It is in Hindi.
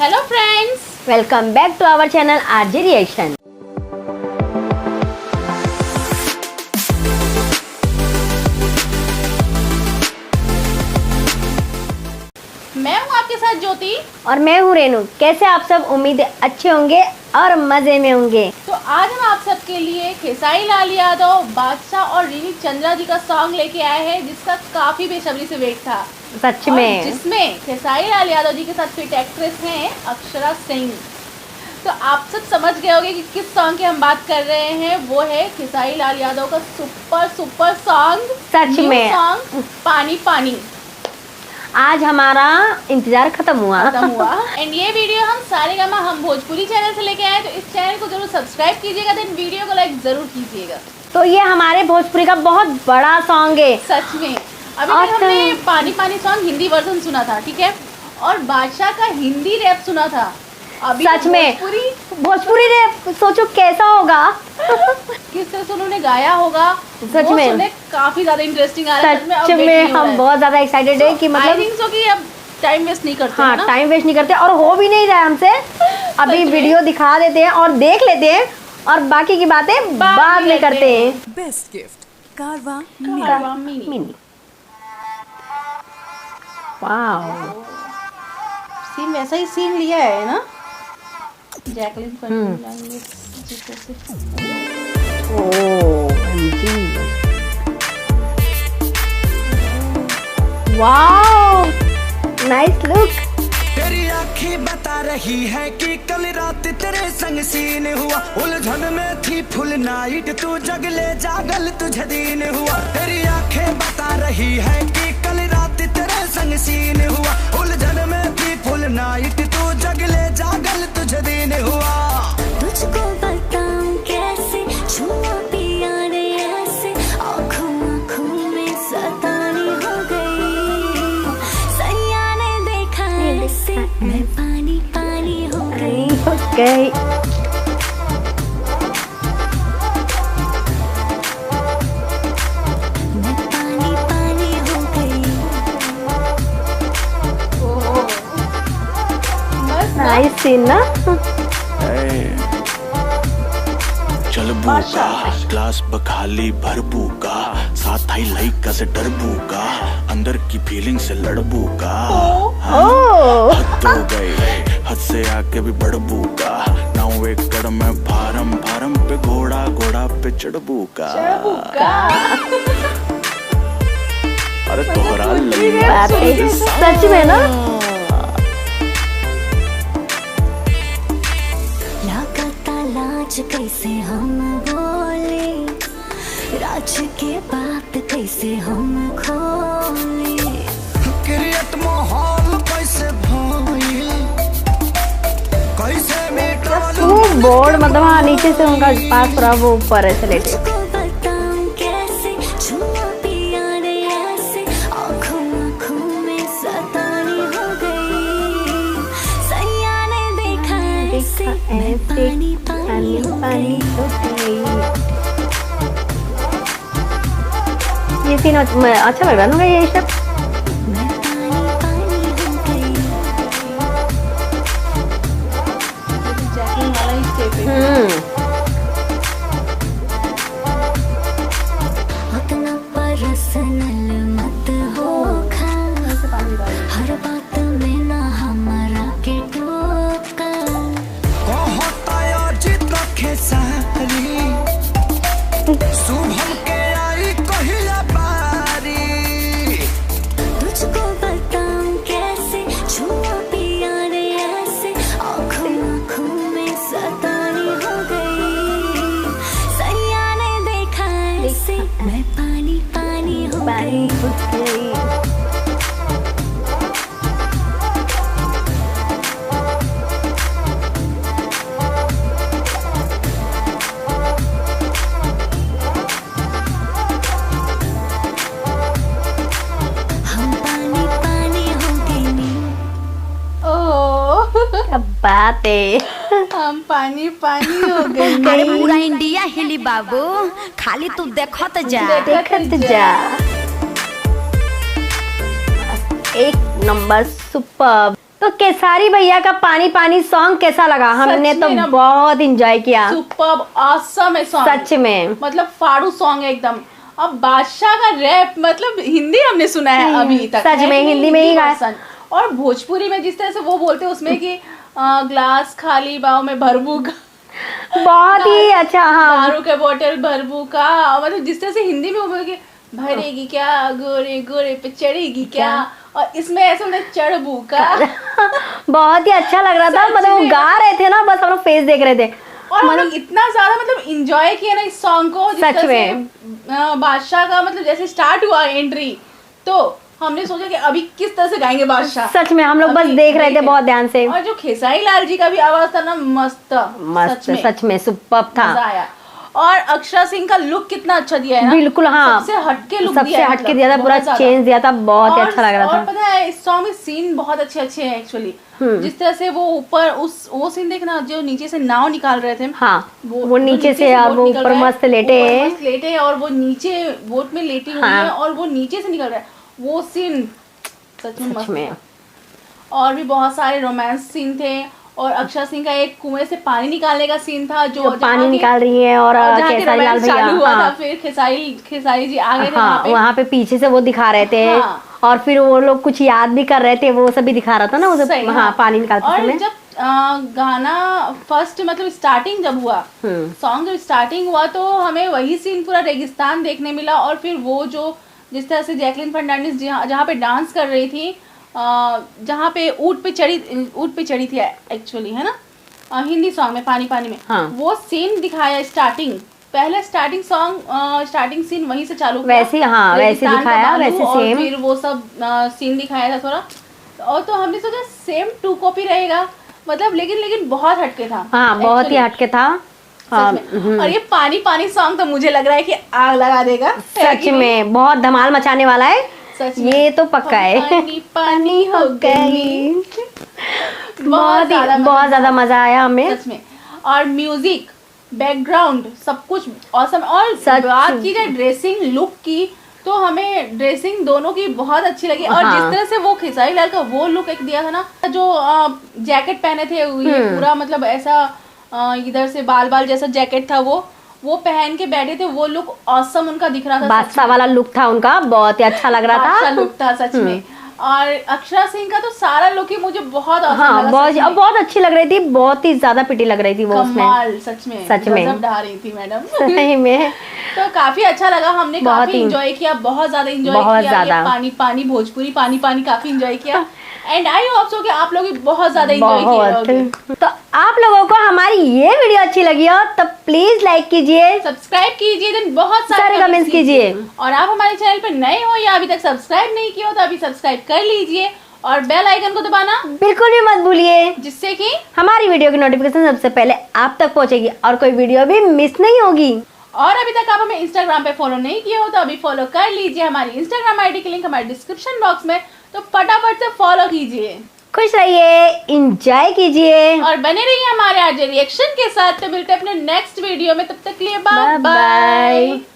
Hello friends, welcome back to our channel RJ reaction. मैं हूँ आपके साथ ज्योति और मैं हूँ रेनू। कैसे आप सब? उम्मीद है अच्छे होंगे और मजे में होंगे। तो आज हम आप सबके लिए खेसारी लाल यादव, बादशाह और रीनी चंद्रा जी का सॉन्ग लेके आए हैं, जिसका काफी बेसब्री से वेट था। सच और में जिसमें खेसारी लाल यादव जी के साथ फिट एक्ट्रेस हैं अक्षरा सिंह। तो आप सब समझ गए होंगे कि किस सॉन्ग की हम बात कर रहे हैं। वो है खेसारी लाल यादव का सुपर सॉन्ग, सच में सॉन्ग पानी पानी। आज हमारा इंतजार खत्म हुआ। एंड ये वीडियो हम सारेगामा हम भोजपुरी चैनल से लेके आए, तो इस चैनल को जरूर सब्सक्राइब कीजिएगा, देन वीडियो को लाइक जरूर कीजिएगा। तो ये हमारे भोजपुरी का बहुत बड़ा सॉन्ग है सच में। अभी तक हमने पानी पानी सॉन्ग हिंदी वर्जन सुना था, ठीक है, और बादशाह का हिंदी रैप सुना था। अभी सच में भोजपुरी रैप सोचो कैसा होगा। किस तरह से उन्होंने गाया होगा, सच में सुनने काफी ज्यादा इंटरेस्टिंग आ रहा है। सच में हम बहुत ज्यादा एक्साइटेड है कि मतलब कि अब टाइम वेस्ट नहीं करते। हाँ, टाइम वेस्ट नहीं करते और हो भी नहीं रहा है हमसे। अभी वीडियो दिखा देते हैं और देख लेते हैं और बाकी की बातें बाद में करते हैं। बेस्ट गिफ्ट कारवा मिनी। वाओ, सीन वैसा ही सीन लिया है ना, जैकलिन फर्नांडिस जी जैसे। Wow, nice look. तेरी आँखें बता रही है कि कल रात तेरे संग सीन हुआ, उलझन में थी फुल नाइट, तू जगले जागल तुझे दिन हुआ। तेरी आँखें बता रही है कि कल रात तेरे संग सीन हुआ, उलझन में थी फुल नाइट, तू जगले जागल तुझे दिन हुआ। तुझको बताऊं कैसे छुआ पिया रे ऐसे, आँखों आँखों में सतानी हो गई। सैया ने देखा ऐसे, मैं पानी पानी हो गई। मैं पानी पानी हो गई। नाइस सीन ना। चल बूका ग्लास बखाली भर बूका, साथ आई लइका से डर बूका, अंदर की फीलिंग से लड़ बूका। हद हो गई, हद से आके भी बढ़ बूका, नाउ एक कड़ में फारम फारम पे घोड़ा घोड़ा पे चढ़ बूका। अरे तोहरा सच में ना। लाज कैसे हम बोले, राज के बात कैसे हम खोले, क्रिएट माहौल कैसे भइल, कैसे मिटालू वो बोर्ड मतलब हाँ नीचे से उनका पास रहा, वो ऊपर है लेटे। तुझको बताऊं कैसे छुआ पिया रे ऐसे, आँखों आँखों में सतानी हो गई। सैया ने देखा ऐसे, मैं पानी पानी हो गई। ये सीन अच्छा लग रहा है ना ये सब। मैं पानी पानी हो गई। जैकलिन वाला ही स्टेप है। उतना पर्सनल मत हो खा, हर बात में ना हमारा के टोका। शुभम के आई कहिया बारी, तुझको बताऊं कैसे छुआ पिया रे ऐसे, आँखों आँखों में सतानी हो गई। सैया ने देखा ऐसे, मैं पानी पानी हो गई। क्या बात है। हम पानी पानी हो गए। अरे पूरा इंडिया हिली बाबू, खाली तू देखत जा। एक नंबर सुपर। तो केसारी भैया का पानी पानी सॉन्ग कैसा लगा? हमने तो में ना बहुत इंजॉय किया, सुपर्ब ऑसम है सॉन्ग, सच में। मतलब फाड़ू सॉन्ग है एकदम। अब बादशाह का रैप मतलब हिंदी हमने सुना है अभी तक, सच में हिंदी में ही गाया। version। और भोजपुरी में जिस तरह से वो बोलते हैं उसमें कि ग्लास खाली बाव में भरबू का, बहुत ही अच्छा। हाँ, दारू के बोतल भरबू का, मतलब जिस तरह से हिंदी में वो बोले कि भरेगी क्या गोरे गोरे पे चढ़ेगी क्या, और इसमें ऐसे मतलब चढ़बू का। बहुत ही अच्छा लग रहा था। मतलब वो गा रहे थे ना, बस हम लोग फेस देख रहे थे और हम लोग इतना ज्यादा मतलब इंजॉय किया ना इस सॉन्ग को। जिस सच तरह से, में। बादशाह का मतलब जैसे स्टार्ट हुआ एंट्री, तो हमने सोचा कि अभी किस तरह से गाएंगे बादशाह। सच में हम लोग बस अभी देख रहे थे देखे। बहुत ध्यान से। और जो खेसारी लाल जी का भी आवाज था ना, मस्त मस्त, सच में सुपर्ब था। मजा आया। और अक्षरा सिंह का लुक कितना अच्छा दिया है ना, बिल्कुल, हाँ, सबसे हटके लुक सबसे दिया है, हटके मतलब, दिया था, पूरा बहुत ज्यादा। चेंज दिया था, बहुत ही और- अच्छा लग रहा और था। पता है इस सॉन्ग में सीन बहुत अच्छे अच्छे हैं एक्चुअली। जिस तरह से वो ऊपर वो सीन देखना, जो नीचे से नाव निकाल रहे थे, हाँ, वो नीचे से और बोट वो निकल ऊपर रहा है, मस्त लेटे ऊपर हैं। मस्त लेटे हैं और वो नीचे बोट में लेटी हुई हाँ। है और वो नीचे से निकल रहा है, वो सीन सच में सच मस्त में। था। और भी बहुत सारे रोमांस सीन थे। और अक्षरा सिंह का एक कुएं से पानी निकालने का सीन था, जो जो पानी निकाल रही है और जहाँ के केसारी लाल रोमांस भैया, चालू हुआ था, हाँ, फिर खेसारी जी आ गए थे हाँ, वहाँ पे पीछे से वो दिखा रहे थे। हाँ। और फिर वो लोग कुछ याद भी कर रहे थे, वो सब भी दिखा रहा था ना उसे। सही, हाँ, पानी निकालते और समय। जब गाना फर्स्ट मतलब स्टार्टिंग जब हुआ, सॉन्ग जब स्टार्टिंग हुआ, तो हमें वही सीन पूरा रेगिस्तान देखने मिला। और फिर वो जो जिस तरह से जैकलिन फर्नांडिस जहाँ पे डांस कर रही थी, जहाँ पे ऊँट पे चढ़ी थी एक्चुअली, है ना, हिंदी सॉन्ग में पानी पानी में, हाँ। वो सीन दिखाया स्टार्टिंग, पहले स्टार्टिंग सॉन्ग स्टार्टिंग सीन वहीं से चालू हुआ। वैसे, हाँ, वैसे रेगिस्तान का दिखाया, बालू, वैसे और सेम। फिर वो सब सीन दिखाया था थोड़ा। और तो हमने सोचा सेम 2 कॉपी रहेगा, मतलब लेकिन बहुत हटके था। हाँ, बहुत ही actually, हटके था। हाँ, सच में। और ये पानी पानी सॉन्ग तो मुझे लग रहा है कि आग लगा देगा, है सच कि नहीं? में बहुत धमाल मचाने वाला है, सच में। ये तो पक्का है। पानी पानी हो गई। बहुत ज्यादा मजा आया हमें। सच में। और म्यूजिक, बैकग्राउंड, सब कुछ ऑसम। और सच। बात की जाए ड्रेसिंग लुक की, तो हमें ड्रेसिंग दोनों की बहुत अच्छी लगी। और हाँ। जिस तरह से वो खेसारी लाल का वो लुक एक दिया था ना, जो जैकेट पहने थे, ये पूरा मतलब ऐसा इधर से बाल जैसा जैकेट था, वो पहन के बैठे थे, वो लुक ऑसम उनका दिख रहा था। बादशाह वाला लुक था उनका, बहुत ही अच्छा लग रहा बादशाह था। लुक था सच में। और अक्षरा सिंह का तो सारा लुक ही मुझे बहुत awesome हाँ, लगा, बहुत सच में। बहुत अच्छी लग रही थी, बहुत ही ज्यादा पिटी लग रही थी वो उसमें। कमाल, सच में सच में। गजब ढा रही थी मैडम। सही में तो काफी अच्छा लगा, हमने बहुत काफी ही। इंजॉय किया, बहुत ज्यादा इंजॉय बहुत किया। ये ज्यादा। पानी पानी भोजपुरी पानी पानी काफी इंजॉय किया। एंड आई होप सो कि आप लोग भी बहुत ज्यादा इंजॉय किए होंगे। बहुत। तो आप लोगों को हमारी ये वीडियो अच्छी लगी हो तो प्लीज लाइक कीजिए, सब्सक्राइब कीजिए, देन बहुत सारे सारे कमेंट्स कीजिए। और आप हमारे चैनल पर नए हो या अभी तक सब्सक्राइब नहीं किया हो तो अभी सब्सक्राइब कर लीजिए और बेल आइकन को दबाना, बिल्कुल भी मत भूलिए, जिससे कि हमारी वीडियो की नोटिफिकेशन सबसे पहले आप तक पहुंचेगी और कोई वीडियो भी मिस नहीं होगी। और अभी तक आप हमें इंस्टाग्राम पे फॉलो नहीं किए हो तो अभी फॉलो कर लीजिए। हमारी इंस्टाग्राम आईडी की लिंक हमारे डिस्क्रिप्शन बॉक्स में, तो फटाफट से फॉलो कीजिए खुश रहिए, एंजॉय कीजिए और बने रहिए हमारे आज रिएक्शन के साथ। तो मिलते हैं अपने नेक्स्ट वीडियो में, तब तक के लिए बाय बाय बाय। बाय।